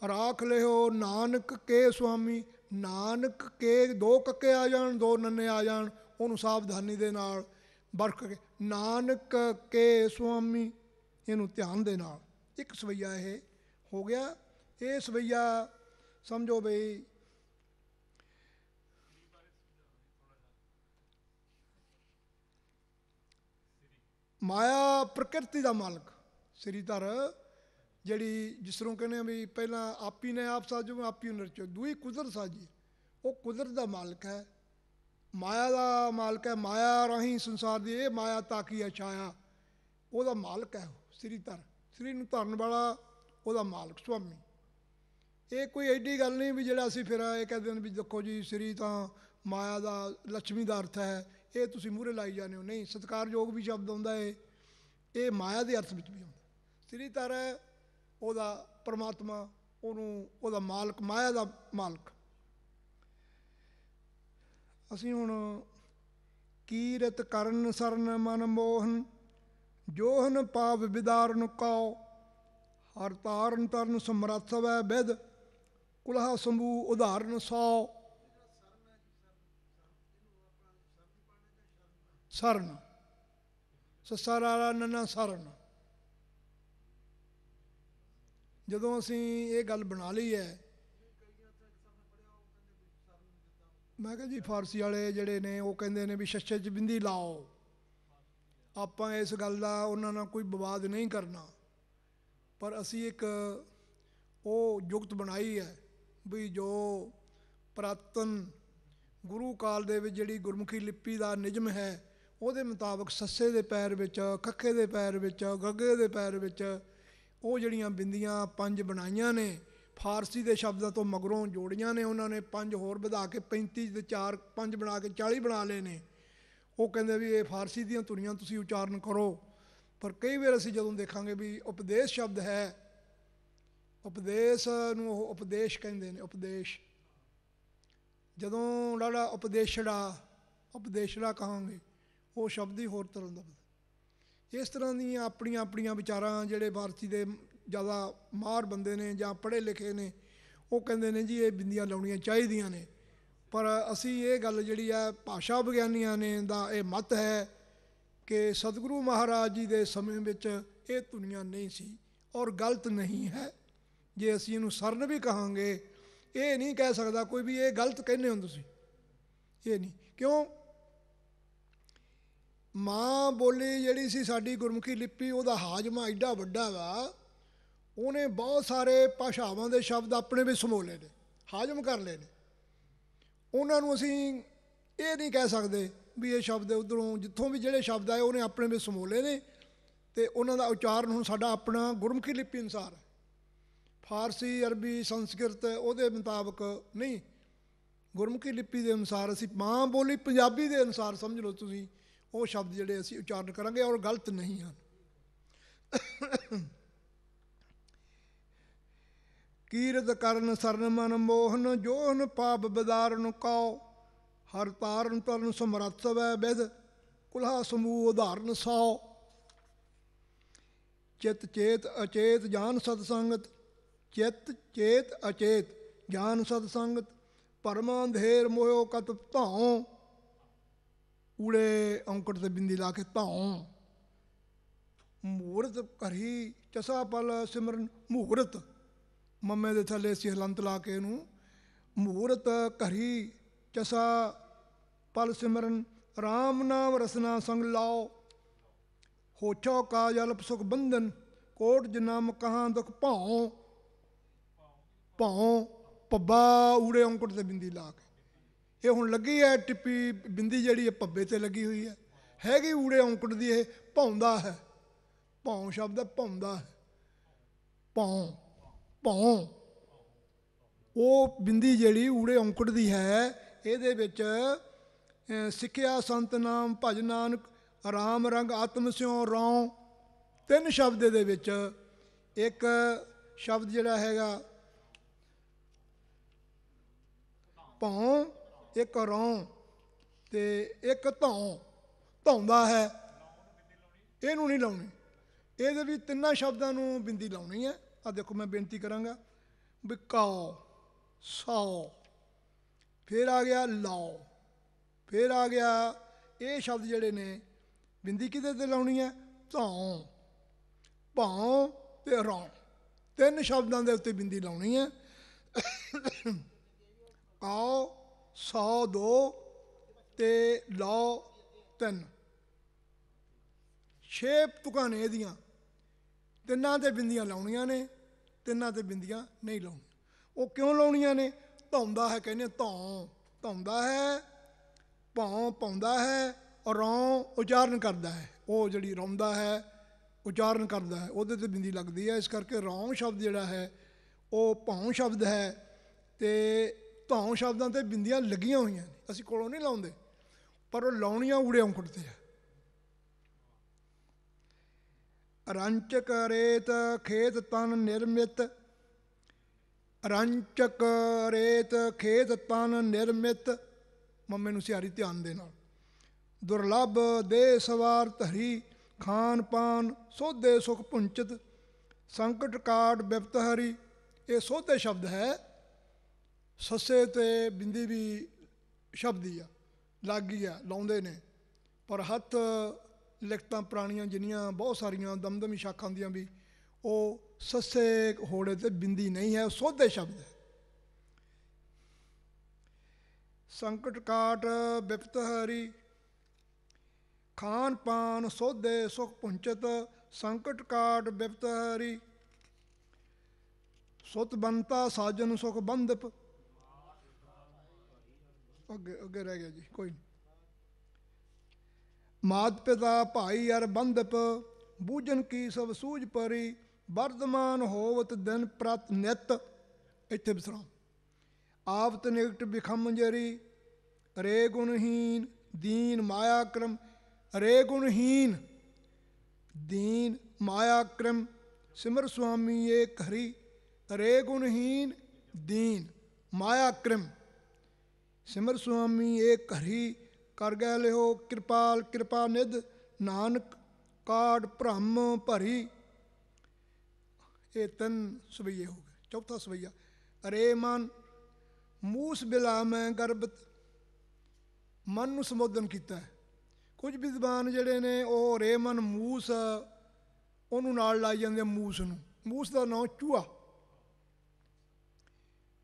ਰਾਖ ਲਿਓ ਨਾਨਕ ਕੇ ਸੁਆਮੀ। ਨਾਨਕ ਕੇ ਦੋ ਕੱਕੇ ਆ ਜਾਣ, ਦੋ ਨੰਨੇ ਆ ਜਾਣ, ਉਹਨੂੰ ਸਾਵਧਾਨੀ ਦੇ ਨਾਲ ਵਰਖ ਕੇ ਨਾਨਕ ਕੇ ਸੁਆਮੀ, ਇਹਨੂੰ ਧਿਆਨ ਦੇ ਨਾਲ ਇੱਕ ਸਵਈਆ ਇਹ ਹੋ ਗਿਆ। ਇਹ ਸਵਈਆ ਸਮਝੋ ਬਈ ਮਾਇਆ ਪ੍ਰਕਿਰਤੀ ਦਾ ਮਾਲਕ ਸ੍ਰੀ ਧਰ, ਜਿਹੜੀ ਜਿਸ ਨੂੰ ਕਹਿੰਦੇ ਆ ਵੀ ਪਹਿਲਾਂ ਆਪੀ ਨੇ ਆਪ ਸਾਜੋ ਆਪੀ ਨਰਚੋ, ਦੂਈ ਕੁਦਰਤ ਸਾਜੀ, ਉਹ ਕੁਦਰਤ ਦਾ ਮਾਲਕ ਹੈ, ਮਾਇਆ ਦਾ ਮਾਲਕ ਹੈ। ਮਾਇਆ ਰਾਹੀਂ ਸੰਸਾਰ ਦੀ ਇਹ ਮਾਇਆ ਤਾਕੀ ਹੈ ਛਾਇਆ, ਉਹਦਾ ਮਾਲਕ ਹੈ ਸ੍ਰੀ ਧਰ। ਸ੍ਰੀ ਨੂੰ ਧਰਨ ਵਾਲਾ ਉਹਦਾ ਮਾਲਕ ਸੁਆਮੀ। ਇਹ ਕੋਈ ਐਡੀ ਗੱਲ ਨਹੀਂ ਵੀ ਜਿਹੜਾ ਅਸੀਂ ਫਿਰ ਇਹ ਕਹਿੰਦੇ ਨੇ ਵੀ ਦੇਖੋ ਜੀ ਸ੍ਰੀ ਤਾਂ ਮਾਇਆ ਦਾ ਲక్ష్ਮੀ ਦਾ ਅਰਥ ਹੈ, ਇਹ ਤੁਸੀਂ ਮੂਹਰੇ ਲਾਈ ਜਾਂਦੇ ਹੋ। ਨਹੀਂ, ਸਤਿਕਾਰਯੋਗ ਵੀ ਸ਼ਬਦ ਆਉਂਦਾ ਹੈ, ਇਹ ਮਾਇਆ ਦੇ ਅਰਥ ਵਿੱਚ ਵੀ ਆਉਂਦਾ। ਸ੍ਰੀ ਧਰ ਹੈ ਉਹਦਾ ਪਰਮਾਤਮਾ, ਉਹਨੂੰ ਉਹਦਾ ਮਾਲਕ, ਮਾਇਆ ਦਾ ਮਾਲਕ। ਅਸੀਂ ਹੁਣ ਕੀਰਤ ਕਰਨ ਸਰਨ ਮਨ ਮੋਹਨ, ਜੋਹਨ ਪਾਪ ਵਿਦਾਰਨ ਕਉ, ਹਰ ਤਾਰਨ ਤਰਨ ਸਮਰੱਥ ਵੈ ਬਿਦ, ਕੁਲਹਾ ਸੰਭੂ ਉਦਾਹਰਨ ਸੌ। ਸਰਨ, ਸੱਸਾ ਰਾਰਾ ਨੰਨਾ ਸਰਨ। ਜਦੋਂ ਅਸੀਂ ਇਹ ਗੱਲ ਬਣਾ ਲਈ ਹੈ, ਮੈਂ ਕਿਹਾ ਜੀ ਫਾਰਸੀ ਵਾਲੇ ਜਿਹੜੇ ਨੇ ਉਹ ਕਹਿੰਦੇ ਨੇ ਵੀ ਛੱਛੇ 'ਚ ਬਿੰਦੀ ਲਾਓ। ਆਪਾਂ ਇਸ ਗੱਲ ਦਾ ਉਹਨਾਂ ਨਾਲ ਕੋਈ ਵਿਵਾਦ ਨਹੀਂ ਕਰਨਾ, ਪਰ ਅਸੀਂ ਇੱਕ ਉਹ ਜੁਗਤ ਬਣਾਈ ਹੈ ਵੀ ਜੋ ਪੁਰਾਤਨ ਗੁਰੂ ਕਾਲ ਦੇ ਵਿੱਚ ਜਿਹੜੀ ਗੁਰਮੁਖੀ ਲਿਪੀ ਦਾ ਨਿਯਮ ਹੈ ਉਹਦੇ ਮੁਤਾਬਕ ਸੱਸੇ ਦੇ ਪੈਰ ਵਿੱਚ, ਖੱਖੇ ਦੇ ਪੈਰ ਵਿੱਚ, ਗੱਗੇ ਦੇ ਪੈਰ ਵਿੱਚ ਉਹ ਜਿਹੜੀਆਂ ਬਿੰਦੀਆਂ ਪੰਜ ਬਣਾਈਆਂ ਨੇ, ਫਾਰਸੀ ਦੇ ਸ਼ਬਦਾਂ ਤੋਂ ਮਗਰੋਂ ਜੋੜੀਆਂ ਨੇ ਉਹਨਾਂ ਨੇ, ਪੰਜ ਹੋਰ ਵਧਾ ਕੇ 35 ਤੇ 4 5 ਬਣਾ ਕੇ 40 ਬਣਾ ਲਏ ਨੇ। ਉਹ ਕਹਿੰਦੇ ਵੀ ਇਹ ਫਾਰਸੀ ਦੀਆਂ ਧੁਨੀਆਂ ਤੁਸੀਂ ਉਚਾਰਨ ਕਰੋ। ਪਰ ਕਈ ਵਾਰ ਅਸੀਂ ਜਦੋਂ ਦੇਖਾਂਗੇ ਵੀ ਉਪਦੇਸ਼ ਸ਼ਬਦ ਹੈ, ਉਪਦੇਸ਼ ਨੂੰ ਉਹ ਉਪਦੇਸ਼ ਕਹਿੰਦੇ ਨੇ, ਉਪਦੇਸ਼। ਜਦੋਂ ਲਾੜਾ ਉਪਦੇਸ਼ੜਾ ਕਹਾਂਗੇ ਉਹ ਸ਼ਬਦ ਹੀ ਹੋਰ ਤਰ੍ਹਾਂ ਦਾ। ਇਸ ਤਰ੍ਹਾਂ ਦੀਆਂ ਆਪਣੀਆਂ ਆਪਣੀਆਂ ਵਿਚਾਰਾਂ ਜਿਹੜੇ ਫਾਰਸੀ ਦੇ ਜ਼ਿਆਦਾ ਮਾਹਰ ਬੰਦੇ ਨੇ ਜਾਂ ਪੜ੍ਹੇ ਲਿਖੇ ਨੇ ਉਹ ਕਹਿੰਦੇ ਨੇ ਜੀ ਇਹ ਬਿੰਦੀਆਂ ਲਾਉਣੀਆਂ ਚਾਹੀਦੀਆਂ ਨੇ। ਪਰ ਅਸੀਂ ਇਹ ਗੱਲ ਜਿਹੜੀ ਹੈ ਭਾਸ਼ਾ ਵਿਗਿਆਨੀਆਂ ਨੇ ਦਾ ਇਹ ਮਤ ਹੈ ਕਿ ਸਤਿਗੁਰੂ ਮਹਾਰਾਜ ਜੀ ਦੇ ਸਮੇਂ ਵਿੱਚ ਇਹ ਧੁਨੀਆਂ ਨਹੀਂ ਸੀ ਔਰ ਗਲਤ ਨਹੀਂ ਹੈ। ਜੇ ਅਸੀਂ ਇਹਨੂੰ ਸਰਨ ਵੀ ਕਹਾਂਗੇ, ਇਹ ਨਹੀਂ ਕਹਿ ਸਕਦਾ ਕੋਈ ਵੀ ਇਹ ਗਲਤ ਕਹਿੰਦੇ ਹੋ ਤੁਸੀਂ, ਇਹ ਨਹੀਂ। ਕਿਉਂ? ਮਾਂ ਬੋਲੀ ਜਿਹੜੀ ਸੀ ਸਾਡੀ ਗੁਰਮੁਖੀ ਲਿਪੀ, ਉਹਦਾ ਹਾਜ਼ਮਾ ਐਡਾ ਵੱਡਾ ਵਾ, ਉਹਨੇ ਬਹੁਤ ਸਾਰੇ ਭਾਸ਼ਾਵਾਂ ਦੇ ਸ਼ਬਦ ਆਪਣੇ ਵਿੱਚ ਸਮੋ ਲਏ ਨੇ, ਹਾਜ਼ਮ ਕਰ ਲਏ ਨੇ। ਉਹਨਾਂ ਨੂੰ ਅਸੀਂ ਇਹ ਨਹੀਂ ਕਹਿ ਸਕਦੇ ਵੀ ਇਹ ਸ਼ਬਦ ਉੱਧਰੋਂ ਜਿੱਥੋਂ ਵੀ ਜਿਹੜੇ ਸ਼ਬਦ ਆਏ ਉਹਨੇ ਆਪਣੇ ਵਿੱਚ ਸਮੋ ਲਏ ਨੇ ਅਤੇ ਉਹਨਾਂ ਦਾ ਉਚਾਰਨ ਹੁਣ ਸਾਡਾ ਆਪਣਾ ਗੁਰਮੁਖੀ ਲਿਪੀ ਅਨੁਸਾਰ ਹੈ। ਫਾਰਸੀ, ਅਰਬੀ, ਸੰਸਕ੍ਰਿਤ ਉਹਦੇ ਮੁਤਾਬਕ ਨਹੀਂ, ਗੁਰਮੁਖੀ ਲਿਪੀ ਦੇ ਅਨੁਸਾਰ ਅਸੀਂ ਮਾਂ ਬੋਲੀ ਪੰਜਾਬੀ ਦੇ ਅਨੁਸਾਰ ਸਮਝ ਲਓ ਤੁਸੀਂ ਉਹ ਸ਼ਬਦ ਜਿਹੜੇ ਅਸੀਂ ਉਚਾਰਨ ਕਰਾਂਗੇ ਔਰ ਗਲਤ ਨਹੀਂ ਹਨ। ਕੀਰਤ ਕਰਨ ਸਰਨ ਮਨ ਮੋਹਨ, ਜੋਹਨ ਪਾਪ ਬਿਦਾਰਨ ਕਉ, ਹਰ ਤਾਰਨ ਤਰਨ ਸਮਰੱਥ ਵੈ ਬਿਦ, ਕੁਲਹਾ ਸਮੂਹ ਉਦਾਹਰਨ ਸੌ। ਚਿਤ ਚੇਤ ਅਚੇਤ ਜਾਨ ਸਤ ਸੰਗਤ, ਚਿਤ ਚੇਤ ਅਚੇਤ ਜਾਨ ਸਤ ਸੰਗਤ, ਪਰਮਾ ਅੰਧੇਰ ਮੋਹਿਓ ਕਤ ਧਾਉ। ਊੜੇ ਔਂਕੜ ਤੇ ਬਿੰਦੀ ਲਾ ਕੇ ਧਾਉ। ਮੂਰਤ ਘਰੀ ਚਸਾ ਪਲ ਸਿਮਰਨ, ਮੂਰਤ ਮੰਮੇ ਦੇ ਥੱਲੇ ਅਸੀਂ ਹਲੰਤ ਲਾ ਕੇ ਇਹਨੂੰ ਮੂਰਤ ਘਰੀ ਚਸਾ ਪਲ ਸਿਮਰਨ, ਰਾਮ ਨਾਮ ਰਸਨਾ ਸੰਗ ਲਾਓ। ਹੋਛੋ ਕਾਜ ਅਲਪ ਸੁਖ ਬੰਧਨ, ਕੋਟ ਜਨਮ ਕਹਾਂ ਦੁਖ ਭਾਉ। ਭਾਉ ਪੱਬਾ ਊੜੇ ਔਂਕੜ ਤੇ ਬਿੰਦੀ ਲਾ ਕੇ, ਇਹ ਹੁਣ ਲੱਗੀ ਹੈ ਟਿੱਪੀ ਬਿੰਦੀ ਜਿਹੜੀ ਹੈ ਪੱਬੇ 'ਤੇ ਲੱਗੀ ਹੋਈ ਹੈ, ਹੈਗੀ ਊੜੇ ਔਂਕੜ ਦੀ। ਇਹ ਭਾਉਂਦਾ ਹੈ, ਭਾਉ ਸ਼ਬਦ ਹੈ, ਭਾਉਂਦਾ ਹੈ, ਭਾਉ ਭਾਉ। ਉਹ ਬਿੰਦੀ ਜਿਹੜੀ ਊੜੇ ਔਂਕੜ ਦੀ ਹੈ, ਇਹਦੇ ਵਿੱਚ ਸਿੱਖਿਆ ਸੰਤ ਨਾਮ ਭਜ ਨਾਨਕ, ਰਾਮ ਰੰਗ ਆਤਮ ਸਿਉ ਰੌ, ਤਿੰਨ ਸ਼ਬਦ ਦੇ ਵਿੱਚ ਇੱਕ ਸ਼ਬਦ ਜਿਹੜਾ ਹੈਗਾ ਭੌਂ, ਇੱਕ ਰੌਂ ਤੇ ਇੱਕ ਧੌਂ, ਧੌਂਦਾ ਹੈ, ਇਹਨੂੰ ਨਹੀਂ ਲਾਉਣੀ। ਇਹਦੇ ਵੀ ਤਿੰਨਾਂ ਸ਼ਬਦਾਂ ਨੂੰ ਬਿੰਦੀ ਲਾਉਣੀ ਹੈ। ਆ ਦੇਖੋ ਮੈਂ ਬੇਨਤੀ ਕਰਾਂਗਾ ਵੀ ਕਾਓ, ਸੌ, ਫਿਰ ਆ ਗਿਆ ਲਾਓ, ਫਿਰ ਆ ਗਿਆ। ਇਹ ਸ਼ਬਦ ਜਿਹੜੇ ਨੇ ਬਿੰਦੀ ਕਿਹਦੇ 'ਤੇ ਲਾਉਣੀ ਹੈ? ਧੌਂ, ਭੌਂ ਤੇ ਰੌਂ, ਤਿੰਨ ਸ਼ਬਦਾਂ ਦੇ ਉੱਤੇ ਬਿੰਦੀ ਲਾਉਣੀ ਹੈ। ਆਓ, ਸੌ ਦੋ ਤੇ ਲਾਓ ਤਿੰਨ, 6 ਤੁਕਾਂ ਨੇ ਇਹਦੀਆਂ। ਤਿੰਨਾਂ 'ਤੇ ਬਿੰਦੀਆਂ ਲਾਉਣੀਆਂ ਨੇ, ਤਿੰਨਾਂ 'ਤੇ ਬਿੰਦੀਆਂ ਨਹੀਂ ਲਾਉਣੀਆਂ। ਉਹ ਕਿਉਂ ਲਾਉਣੀਆਂ ਨੇ? ਧੌਂਦਾ ਹੈ ਕਹਿੰਦੇ, ਧੌਂ ਧੌਂਦਾ ਹੈ, ਭੌਂ ਪਾਉਂਦਾ ਹੈ, ਰੌਂ ਉਚਾਰਨ ਕਰਦਾ ਹੈ। ਉਹ ਜਿਹੜੀ ਰੌਂਦਾ ਹੈ, ਉਚਾਰਨ ਕਰਦਾ ਹੈ, ਉਹਦੇ 'ਤੇ ਬਿੰਦੀ ਲੱਗਦੀ ਹੈ। ਇਸ ਕਰਕੇ ਰੌਂ ਸ਼ਬਦ ਜਿਹੜਾ ਹੈ ਉਹ ਭੌਂ ਸ਼ਬਦ ਹੈ ਅਤੇ ਧੌਂ ਸ਼ਬਦਾਂ 'ਤੇ ਬਿੰਦੀਆਂ ਲੱਗੀਆਂ ਹੋਈਆਂ ਨੇ। ਅਸੀਂ ਕੋਲੋਂ ਨਹੀਂ ਲਾਉਂਦੇ, ਪਰ ਉਹ ਲਾਉਣੀਆਂ ਊੜੇ ਔਂਕੜ 'ਤੇ ਹੈ। ਰੰਚਕ ਰੇਤ ਖੇਤ ਤਨ ਨਿਰਮਿਤ, ਰੰਚਕ ਰੇਤ ਖੇਤ ਤਨ ਨਿਰਮਿਤ, ਮੰਮੇ ਨੂੰ ਸਿਆਰੀ ਧਿਆਨ ਦੇ ਨਾਲ। ਦੁਰਲਭ ਦੇ ਸਵਾਰ ਧਰੀ, ਖਾਨ ਪਾਨ ਸੋਧੇ ਸੁਖ ਪੁੰਚਤ, ਸੰਕਟ ਕਾਟ ਬਿਪਤ ਹਰੀ। ਇਹ ਸੋਧੇ ਸ਼ਬਦ ਹੈ, ਸੱਸੇ ਤੇ ਬਿੰਦੀ ਵੀ ਸ਼ਬਦੀ ਆ, ਲਾਗੀ ਆ, ਲਾਉਂਦੇ ਨੇ। ਪਰ ਹੱਥ ਲਿਖਤਾਂ ਪੁਰਾਣੀਆਂ ਜਿੰਨੀਆਂ ਬਹੁਤ ਸਾਰੀਆਂ ਦਮਦਮੀ ਸ਼ਾਖਾਂ ਦੀਆਂ ਵੀ ਉਹ ਸੱਸੇ ਹੋੜੇ ਤੇ ਬਿੰਦੀ ਨਹੀਂ ਹੈ, ਉਹ ਸੋਧੇ ਸ਼ਬਦ ਹੈ। ਸੰਕਟ ਕਾਟ ਬਿਪਤ ਹਰੀ, ਖਾਨ ਪਾਨ ਸੋਧੇ ਸੁਖ ਪੁੰਚਤ, ਸੰਕਟ ਕਾਟ ਬਿਪਤ ਹਰੀ। ਸੁਤ ਬੰਤਾ ਸਾਜਨ ਸੁਖ ਬੰਦਪ, ਅੱਗੇ ਰਹਿ ਗਿਆ ਜੀ, ਕੋਈ ਨਹੀਂ। ਮਾਤ ਪਿਤਾ ਭਾਈ ਅਰ ਬੰਦਪ, ਬੂਝਨ ਕੀ ਸਭ ਸੂਝ ਪਰੀ, ਵਰਤਮਾਨ ਹੋਵਤ ਦਿਨ ਪ੍ਰਤ ਨਿਤ। ਇੱਥੇ ਵਿਸਰਾਮ। ਆਵਤ ਨਿਕਟ ਬਿਖਮ ਜਰੀ, ਰੇ ਗੁਣਹੀਨ ਦੀਨ ਮਾਇਆ ਕ੍ਰਮ। ਰੇ ਗੁਣਹੀਨ ਦੀਨ ਮਾਇਆ ਕ੍ਰਮ, ਸਿਮਰ ਸੁਆਮੀ ਏਕ ਹਰੀ। ਰੇ ਗੁਣਹੀਨ ਦੀਨ ਮਾਇਆ ਕ੍ਰਮ, ਸਿਮਰ ਸੁਆਮੀ ਏਕ ਹਰੀ। ਕਰ ਗਏ ਲਿਓ ਕਿਰਪਾਲ ਕਿਰਪਾ ਨਿਧ, ਨਾਨਕ ਕਾਟ ਭ੍ਰਮ ਭਰੀ। ਇਹ ਤਿੰਨ ਸਵਈਏ ਹੋ ਗਏ। ਚੌਥਾ ਸਵਈਆ ਰੇ ਮਨ, ਮੂਸ ਬਿਲਾ ਮੈਂ ਗਰਬਤ। ਮਨ ਨੂੰ ਸੰਬੋਧਨ ਕੀਤਾ ਹੈ। ਕੁਝ ਵਿਦਵਾਨ ਜਿਹੜੇ ਨੇ ਉਹ ਰੇ ਮਨ ਮੂਸ, ਉਹਨੂੰ ਨਾਲ ਲਾਈ ਜਾਂਦੇ ਮੂਸ ਨੂੰ। ਮੂਸ ਦਾ ਨਾਂ ਚੂਹਾ।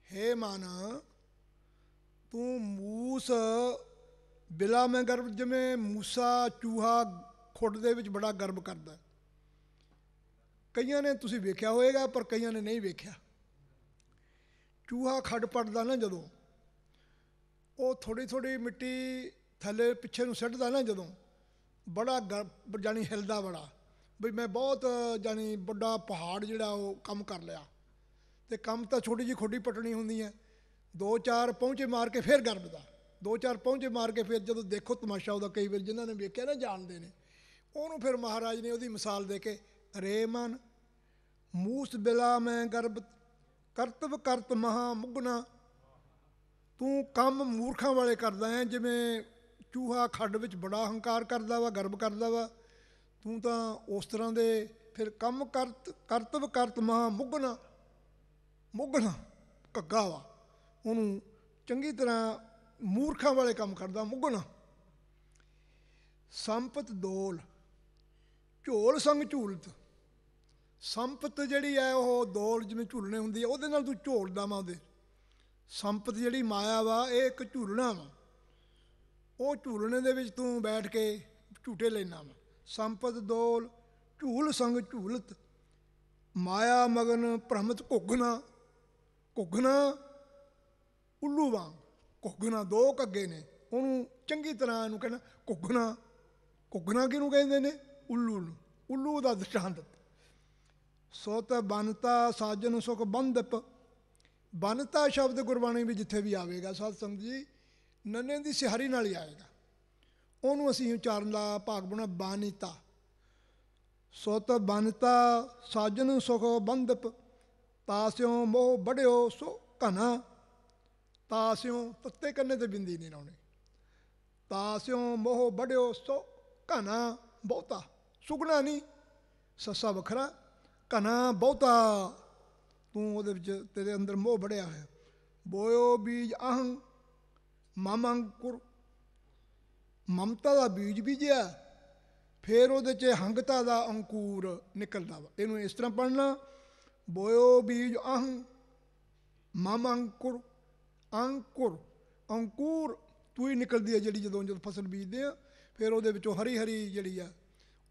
ਹੇ ਮਨ, ਤੂੰ ਮੂਸ ਬਿਲਾ ਮੈਂ ਗਰਬ, ਜਿਵੇਂ ਮੂਸਾ ਚੂਹਾ ਖੁੱਡ ਦੇ ਵਿੱਚ ਬੜਾ ਗਰਬ ਕਰਦਾ। ਕਈਆਂ ਨੇ ਤੁਸੀਂ ਵੇਖਿਆ ਹੋਏਗਾ, ਪਰ ਕਈਆਂ ਨੇ ਨਹੀਂ ਵੇਖਿਆ। ਚੂਹਾ ਖੱਡ ਪੱਟਦਾ ਨਾ ਜਦੋਂ, ਉਹ ਥੋੜ੍ਹੀ ਥੋੜ੍ਹੀ ਮਿੱਟੀ ਥੱਲੇ ਪਿੱਛੇ ਨੂੰ ਸਿੱਟਦਾ ਨਾ ਜਦੋਂ, ਬੜਾ ਜਾਣੀ ਹਿਲਦਾ ਬੜਾ, ਵੀ ਮੈਂ ਬਹੁਤ ਜਾਣੀ ਵੱਡਾ ਪਹਾੜ ਜਿਹੜਾ ਉਹ ਕੰਮ ਕਰ ਲਿਆ। ਅਤੇ ਕੰਮ ਤਾਂ ਛੋਟੀ ਜਿਹੀ ਖੁੱਡੀ ਪੱਟਣੀ ਹੁੰਦੀ ਹੈ। 2-4 ਪਹੁੰਚੇ ਮਾਰ ਕੇ ਫਿਰ ਗਰਬਦਾ, 2-4 ਪਹੁੰਚੇ ਮਾਰ ਕੇ ਫਿਰ ਜਦੋਂ ਦੇਖੋ ਤਮਾਸ਼ਾ ਉਹਦਾ, ਕਈ ਵਾਰ ਜਿਨ੍ਹਾਂ ਨੇ ਵੇਖਿਆ ਨਾ ਜਾਣਦੇ ਨੇ। ਉਹਨੂੰ ਫਿਰ ਮਹਾਰਾਜ ਨੇ ਉਹਦੀ ਮਿਸਾਲ ਦੇ ਕੇ, ਰੇ ਮਨ ਮੂਸ ਬਿਲਾ ਮੈਂ ਗਰਬ, ਕਰਤਵ ਕਰਤ ਮਹਾ ਮੁਗਨਾ। ਤੂੰ ਕੰਮ ਮੂਰਖਾਂ ਵਾਲੇ ਕਰਦਾ ਹੈ, ਜਿਵੇਂ ਚੂਹਾ ਖੱਡ ਵਿੱਚ ਬੜਾ ਹੰਕਾਰ ਕਰਦਾ ਵਾ, ਗਰਬ ਕਰਦਾ ਵਾ। ਤੂੰ ਤਾਂ ਉਸ ਤਰ੍ਹਾਂ ਦੇ ਫਿਰ ਕੰਮ ਕਰਤਵ ਕਰਤ ਮਹਾ ਮੁਗਨਾ। ਮੁਗਨਾ ਘੱਗਾ ਵਾ, ਉਹਨੂੰ ਚੰਗੀ ਤਰ੍ਹਾਂ ਮੂਰਖਾਂ ਵਾਲੇ ਕੰਮ ਕਰਦਾ, ਮੁਗਨਾ। ਸੰਪਤ ਦੋਲ, ਝੋਲ ਸੰਗ ਝੂਲਤ। ਸੰਪਤ ਜਿਹੜੀ ਹੈ ਉਹ ਦੋਲ ਜਿਵੇਂ ਝੂਲਣੇ ਹੁੰਦੀ ਹੈ, ਉਹਦੇ ਨਾਲ ਤੂੰ ਝੋਲਦਾ ਵਾ। ਉਹਦੇ ਸੰਪਤ ਜਿਹੜੀ ਮਾਇਆ ਵਾ, ਇਹ ਇੱਕ ਝੂਲਣਾ ਵਾ। ਉਹ ਝੂਲਣੇ ਦੇ ਵਿੱਚ ਤੂੰ ਬੈਠ ਕੇ ਝੂਟੇ ਲੈਣਾ ਵਾ। ਸੰਪਤ ਦੋਲ ਝੂਲ ਸੰਗ ਝੂਲਤ, ਮਾਇਆ ਮਗਨ ਭ੍ਰਮਤ ਘੁੱਗਣਾ। ਘੁੱਗਣਾ ਉੱਲੂ ਵਾਂਗ, ਘੁੱਗਣਾ 2 ਘੱਗੇ ਨੇ, ਉਹਨੂੰ ਚੰਗੀ ਤਰ੍ਹਾਂ ਇਹਨੂੰ ਕਹਿਣਾ ਘੁੱਗਣਾ। ਘੁੱਗਣਾ ਕਿਹਨੂੰ ਕਹਿੰਦੇ ਨੇ? ਉੱਲੂ ਨੂੰ। ਉੱਲੂ ਦਾ ਦ੍ਰਿਸ਼ਟਾਂਤ। ਸੁਤ ਬਨਤਾ ਸਾਜਨ ਸੁਖ ਬੰਦਪ। ਬਨਤਾ ਸ਼ਬਦ ਗੁਰਬਾਣੀ ਵੀ ਜਿੱਥੇ ਵੀ ਆਵੇਗਾ ਸਾਧ ਸੰਗਤ ਜੀ, ਨੰਨੇ ਦੀ ਸਿਹਾਰੀ ਨਾਲ ਹੀ ਆਏਗਾ। ਉਹਨੂੰ ਅਸੀਂ ਉਚਾਰਨ ਦਾ ਭਾਗ ਬਣਾ ਬਾਨੀਤਾ। ਸੁਤ ਬਨਤਾ ਸਾਜਨ ਸੁਖ ਬੰਦਪ, ਤਾਸਿਓ ਮੋਹ ਬੜਿਓ ਸੋ ਘਨਾ। ਤਾਸਿਓ ਤੱਤੇ ਕੰਨੇ ਤੇ ਬਿੰਦੀ ਨਹੀਂ ਲਾਉਣੀ। ਤਾਸਿਓ ਮੋਹ ਵੜਿਓ ਸੋ ਘਨਾ ਬਹੁਤਾ, ਸੁਗਣਾ ਨਹੀਂ ਸੱਸਾ ਵੱਖਰਾ, ਘਨਾ ਬਹੁਤਾ ਤੂੰ ਉਹਦੇ ਵਿੱਚ ਤੇਰੇ ਅੰਦਰ ਮੋਹ ਵੜਿਆ ਹੋਇਆ। ਬੋਇਓ ਬੀਜ ਅਹੰ ਮਮ ਅੰਕੁਰ, ਮਮਤਾ ਦਾ ਬੀਜ ਬੀਜਿਆ, ਫਿਰ ਉਹਦੇ 'ਚ ਹੰਗਤਾ ਦਾ ਅੰਕੂਰ ਨਿਕਲਦਾ ਵਾ। ਇਹਨੂੰ ਇਸ ਤਰ੍ਹਾਂ ਪੜ੍ਹਨਾ, ਬੋਇਓ ਬੀਜ ਅਹੰ ਮਮ ਅੰਕੁਰ, ਅੰਕੁਰ ਅੰਕੂਰ ਤੂੰ ਹੀ ਨਿਕਲਦੀ ਹੈ ਜਿਹੜੀ ਜਦੋਂ ਫਸਲ ਬੀਜਦੇ ਆ, ਫਿਰ ਉਹਦੇ ਵਿੱਚੋਂ ਹਰੀ ਹਰੀ ਜਿਹੜੀ ਆ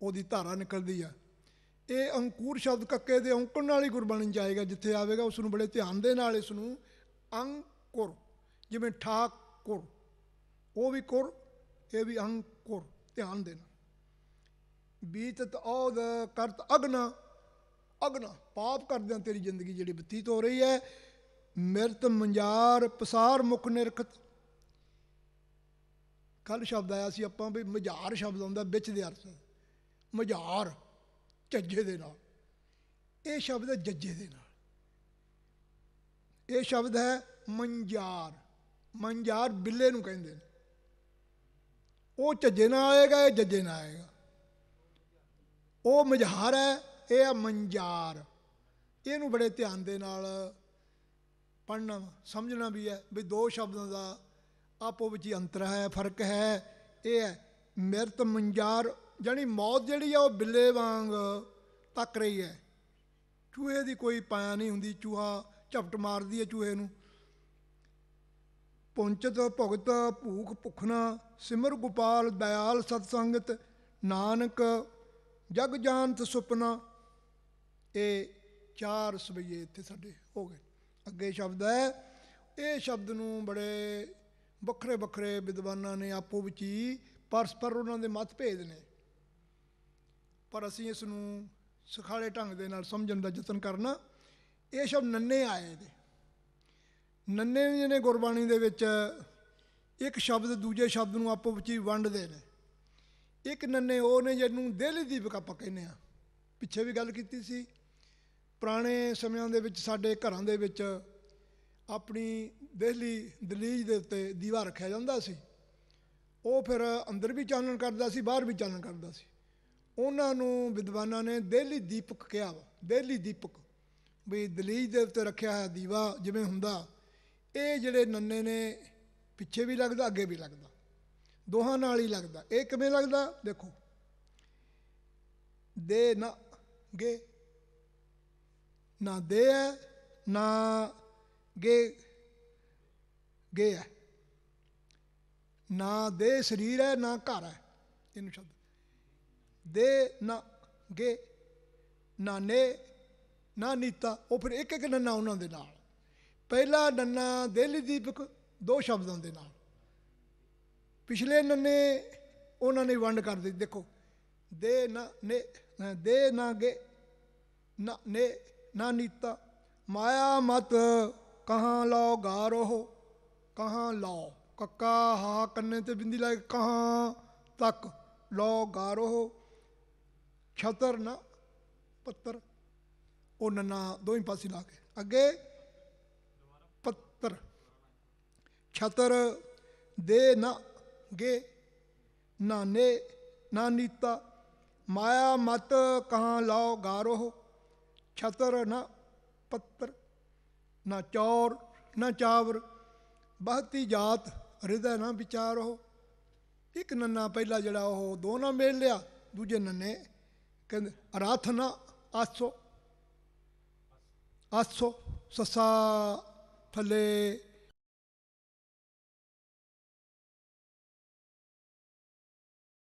ਉਹਦੀ ਧਾਰਾ ਨਿਕਲਦੀ ਆ। ਇਹ ਅੰਕੂਰ ਸ਼ਬਦ ਕੱਕੇ ਦੇ ਔਂਕਣ ਨਾਲ ਹੀ ਗੁਰਬਾਣੀ 'ਚ ਆਏਗਾ, ਜਿੱਥੇ ਆਵੇਗਾ ਉਸ ਨੂੰ ਬੜੇ ਧਿਆਨ ਦੇ ਨਾਲ ਇਸ ਨੂੰ ਅੰਕੁਰ, ਜਿਵੇਂ ਠਾਕੁਰ ਉਹ ਵੀ ਕੁਰ, ਇਹ ਵੀ ਅੰਕੁਰ, ਧਿਆਨ ਦੇਣਾ। ਬੀਤਤ ਔਦ ਕਰਤ ਅਗਨਾ, ਅਗਨਾ ਪਾਪ ਕਰਦਿਆਂ ਤੇਰੀ ਜ਼ਿੰਦਗੀ ਜਿਹੜੀ ਬਤੀਤ ਹੋ ਰਹੀ ਹੈ। ਮਿਰਤ ਮੰਜਾਰ ਪਸਾਰ ਮੁਖ ਨਿਰਖਤ, ਕੱਲ੍ਹ ਸ਼ਬਦ ਆਇਆ ਸੀ ਆਪਾਂ ਵੀ ਮਝਾਰ ਸ਼ਬਦ ਆਉਂਦਾ ਵਿੱਚ ਦੇ ਅਰਥ, ਮਝਾਰ ਝੱਜੇ ਦੇ ਨਾਲ, ਇਹ ਸ਼ਬਦ ਹੈ ਜੱਜੇ ਦੇ ਨਾਲ। ਇਹ ਸ਼ਬਦ ਹੈ ਮੰਜਾਰ, ਮੰਜਾਰ ਬਿੱਲੇ ਨੂੰ ਕਹਿੰਦੇ ਨੇ, ਉਹ ਝੱਜੇ ਨਾਲ ਆਏਗਾ, ਇਹ ਜੱਜੇ ਨਾਲ ਆਏਗਾ। ਉਹ ਮਝਾਰ ਹੈ, ਇਹ ਹੈ ਮੰਜਾਰ। ਇਹਨੂੰ ਬੜੇ ਧਿਆਨ ਦੇ ਨਾਲ ਪੜ੍ਹਨਾ, ਸਮਝਣਾ ਵੀ ਹੈ ਵੀ ਦੋ ਸ਼ਬਦਾਂ ਦਾ ਆਪੋ ਵਿੱਚ ਹੀ ਅੰਤਰ ਹੈ, ਫਰਕ ਹੈ। ਇਹ ਹੈ ਮਿਰਤ ਮੰਜਾਰ, ਜਾਣੀ ਮੌਤ ਜਿਹੜੀ ਆ ਉਹ ਬਿੱਲੇ ਵਾਂਗ ਤੱਕ ਰਹੀ ਹੈ। ਚੂਹੇ ਦੀ ਕੋਈ ਪਾਇਆ ਨਹੀਂ ਹੁੰਦੀ, ਚੂਹਾ ਝਪਟ ਮਾਰਦੀ ਹੈ ਚੂਹੇ ਨੂੰ। ਪੁੰਚਤ ਭੁਗਤ ਭੂਖ ਭੁੱਖਣਾ, ਸਿਮਰ ਗੋਪਾਲ ਦਇਆਲ ਸਤਸੰਗਤ, ਨਾਨਕ ਜਗ ਜਾਨਤ ਸੁਪਨਾ। ਇਹ ਚਾਰ ਸਵਈਏ ਇੱਥੇ ਸਾਡੇ ਹੋ ਗਏ। ਅੱਗੇ ਸ਼ਬਦ ਹੈ, ਇਹ ਸ਼ਬਦ ਨੂੰ ਬੜੇ ਵੱਖਰੇ ਵੱਖਰੇ ਵਿਦਵਾਨਾਂ ਨੇ ਆਪੋ ਵਿੱਚ ਹੀ ਪਰਸਪਰ ਉਹਨਾਂ ਦੇ ਮਤਭੇਦ ਨੇ, ਪਰ ਅਸੀਂ ਇਸ ਨੂੰ ਸੁਖਾਲੇ ਢੰਗ ਦੇ ਨਾਲ ਸਮਝਣ ਦਾ ਯਤਨ ਕਰਨਾ। ਇਹ ਸ਼ਬਦ ਨੰਨੇ ਆਏ ਨੇ, ਨੰਨੇ ਜਿਹਨੇ ਗੁਰਬਾਣੀ ਦੇ ਵਿੱਚ ਇੱਕ ਸ਼ਬਦ ਦੂਜੇ ਸ਼ਬਦ ਨੂੰ ਆਪੋ ਵਿੱਚ ਹੀ ਵੰਡਦੇ ਨੇ। ਇੱਕ ਨੰਨੇ ਉਹ ਨੇ ਜਿਹਨੂੰ ਦੇਹਲੀ ਦੀਪਕ ਆਪਾਂ ਕਹਿੰਦੇ ਹਾਂ, ਪਿੱਛੇ ਵੀ ਗੱਲ ਕੀਤੀ ਸੀ। ਪੁਰਾਣੇ ਸਮਿਆਂ ਦੇ ਵਿੱਚ ਸਾਡੇ ਘਰਾਂ ਦੇ ਵਿੱਚ ਆਪਣੀ ਦੇਹਲੀ ਦਲੀਜ ਦੇ ਉੱਤੇ ਦੀਵਾ ਰੱਖਿਆ ਜਾਂਦਾ ਸੀ। ਉਹ ਫਿਰ ਅੰਦਰ ਵੀ ਚਾਨਣ ਕਰਦਾ ਸੀ, ਬਾਹਰ ਵੀ ਚਾਨਣ ਕਰਦਾ ਸੀ। ਉਹਨਾਂ ਨੂੰ ਵਿਦਵਾਨਾਂ ਨੇ ਦੇਹਲੀ ਦੀਪਕ ਕਿਹਾ ਵਾ, ਦੇਹਲੀ ਦੀਪਕ, ਵੀ ਦਲੀਜ ਦੇ ਉੱਤੇ ਰੱਖਿਆ ਹੋਇਆ ਦੀਵਾ ਜਿਵੇਂ ਹੁੰਦਾ। ਇਹ ਜਿਹੜੇ ਨੰਨੇ ਨੇ ਪਿੱਛੇ ਵੀ ਲੱਗਦਾ, ਅੱਗੇ ਵੀ ਲੱਗਦਾ, ਦੋਹਾਂ ਨਾਲ ਹੀ ਲੱਗਦਾ। ਇਹ ਕਿਵੇਂ ਲੱਗਦਾ ਦੇਖੋ, ਦੇ ਨਾ ਗੇ, ਨਾ ਦੇ ਹੈ ਨਾ ਗੇ, ਗੇ ਹੈ, ਨਾ ਦੇ ਸਰੀਰ ਹੈ ਨਾ ਘਰ ਹੈ। ਇਹਨੂੰ ਸ਼ਬਦ ਦੇ ਨਾ ਗੇ, ਨਾ ਨੇ ਨਾ ਨੀਤਾ, ਉਹ ਫਿਰ ਇੱਕ ਇੱਕ ਨੰਨਾ ਉਹਨਾਂ ਦੇ ਨਾਲ। ਪਹਿਲਾ ਨੰਨਾ ਦੇਹਲੀ ਦੀਪਕ ਦੋ ਸ਼ਬਦਾਂ ਦੇ ਨਾਲ, ਪਿਛਲੇ ਨੰਨੇ ਉਹਨਾਂ ਨੇ ਵੰਡ ਕਰ ਦਿੱਤੀ। ਦੇਖੋ ਦੇ ਨਾ ਨੇ, ਦੇ ਨਾ ਗੇ, ਨਾ ਨੇ ਨਾ ਨੀਤਾ, ਮਾਇਆ ਮਤ ਕਹਾਂ ਲਓ ਗਾਰੋ, ਕਹਾਂ ਲਓ, ਕੱਕਾ ਹਾ ਕੰਨੇ ਤੇ ਬਿੰਦੀ ਲਾ ਕੇ ਕਹਾਂ ਤੱਕ, ਲਓ ਗਾਰੋ, ਛਤਰ ਨਾ ਪੱਤਰ, ਉਹ ਨੰਨਾ ਦੋਵੇਂ ਪਾਸੇ ਲਾ ਕੇ ਅੱਗੇ ਪੱਤਰ, ਛਤਰ ਦੇ ਨਾ ਗੇ, ਨਾ ਨੇ ਨਾ ਨੀਤਾ, ਮਾਇਆ ਮਤ ਕਹਾਂ ਲਾਓ ਗਾਰੋ, ਛਤਰ ਨਾ ਪੱਤਰ, ਨਾ ਚੌਰ ਨਾ ਚਾਵਰ, ਬਹਤੀ ਜਾਤ ਹਿਰਦੈ ਨਾ ਵਿਚਾਰੋ। ਇੱਕ ਨੰਨਾ ਪਹਿਲਾ ਜਿਹੜਾ ਉਹ ਦੋ ਨਾਲ ਮੇਲ ਲਿਆ, ਦੂਜੇ ਨੰਨੇ ਕਹਿੰਦੇ ਅਰਥ ਨਾ ਆਸੋ, ਆਸੋ ਸੱਸਾ ਥੱਲੇ